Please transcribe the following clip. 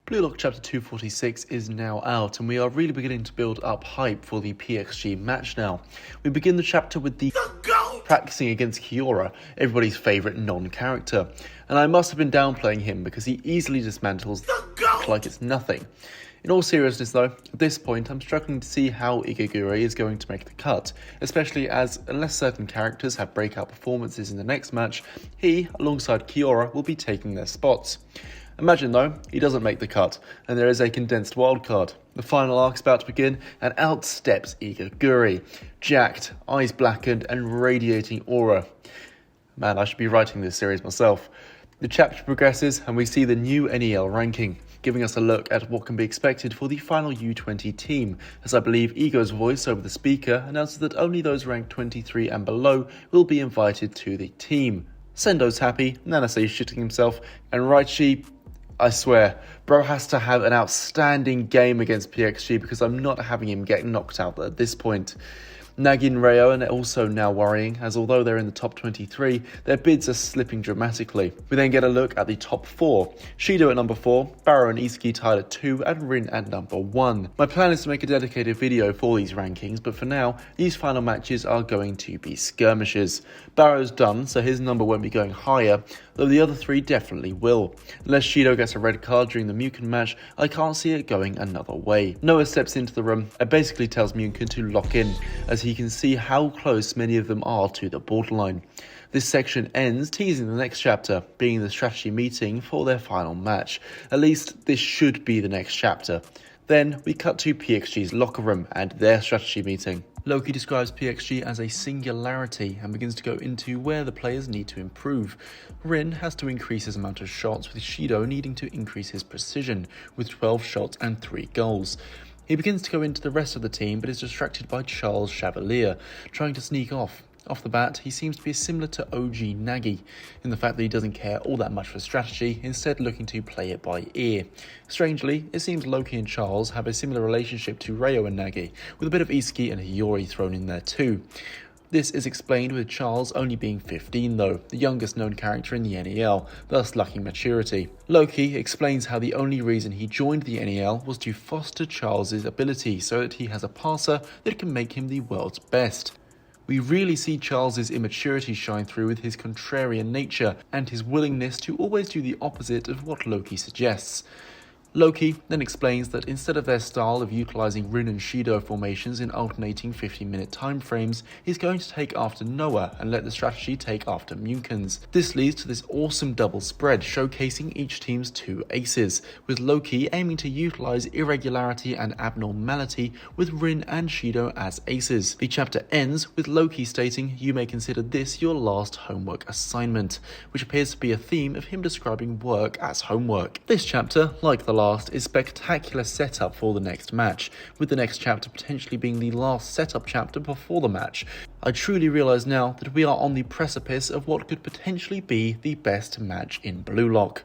Blue Lock Chapter 246 is now out, and we are really beginning to build up hype for the PXG match now. We begin the chapter with the practicing against Kiyora, everybody's favourite non-character, and I must have been downplaying him because he easily dismantles like it's nothing. In all seriousness though, at this point I'm struggling to see how Igaguri is going to make the cut, especially as unless certain characters have breakout performances in the next match, he, alongside Kiyora, will be taking their spots. Imagine though, he doesn't make the cut, and there is a condensed wildcard. The final arc's about to begin, and out steps Igaguri, jacked, eyes blackened, and radiating aura. Man, I should be writing this series myself. The chapter progresses, and we see the new NEL ranking, giving us a look at what can be expected for the final U20 team, as I believe Ego's voice over the speaker announces that only those ranked 23 and below will be invited to the team. Sendo's happy, Nanase's shitting himself, and Raichi, I swear, bro has to have an outstanding game against PXG because I'm not having him get knocked out at this point. Nagi and Reo are also now worrying, as although they're in the top 23, their bids are slipping dramatically. We then get a look at the top 4. Shido at number 4, Barrow and Isuki tied at 2, and Rin at number 1. My plan is to make a dedicated video for these rankings, but for now, these final matches are going to be skirmishes. Barrow's done, so his number won't be going higher, though the other 3 definitely will. Unless Shido gets a red card during the Muken match, I can't see it going another way. Noah steps into the room and basically tells Muken to lock in, as he can see how close many of them are to the borderline. This section ends teasing the next chapter, being the strategy meeting for their final match. At least this should be the next chapter. Then we cut to PXG's locker room and their strategy meeting. Loki describes PXG as a singularity and begins to go into where the players need to improve. Rin has to increase his amount of shots, with Shido needing to increase his precision, with 12 shots and 3 goals. He begins to go into the rest of the team, but is distracted by Charles Chevalier, trying to sneak off. Off the bat, he seems to be similar to OG Nagi, in the fact that he doesn't care all that much for strategy, instead looking to play it by ear. Strangely, it seems Loki and Charles have a similar relationship to Reo and Nagi, with a bit of Isuki and Hiyori thrown in there too. This is explained with Charles only being 15 though, the youngest known character in the NEL, thus lacking maturity. Loki explains how the only reason he joined the NEL was to foster Charles's ability so that he has a passer that can make him the world's best. We really see Charles's immaturity shine through with his contrarian nature and his willingness to always do the opposite of what Loki suggests. Loki then explains that instead of their style of utilising Rin and Shido formations in alternating 15-minute time frames, he's going to take after Noah and let the strategy take after Muken's. This leads to this awesome double spread showcasing each team's 2 aces, with Loki aiming to utilise irregularity and abnormality with Rin and Shido as aces. The chapter ends with Loki stating, "You may consider this your last homework assignment," which appears to be a theme of him describing work as homework. This chapter, like the last, is spectacular setup for the next match, with the next chapter potentially being the last setup chapter before the match. I truly realise now that we are on the precipice of what could potentially be the best match in Blue Lock.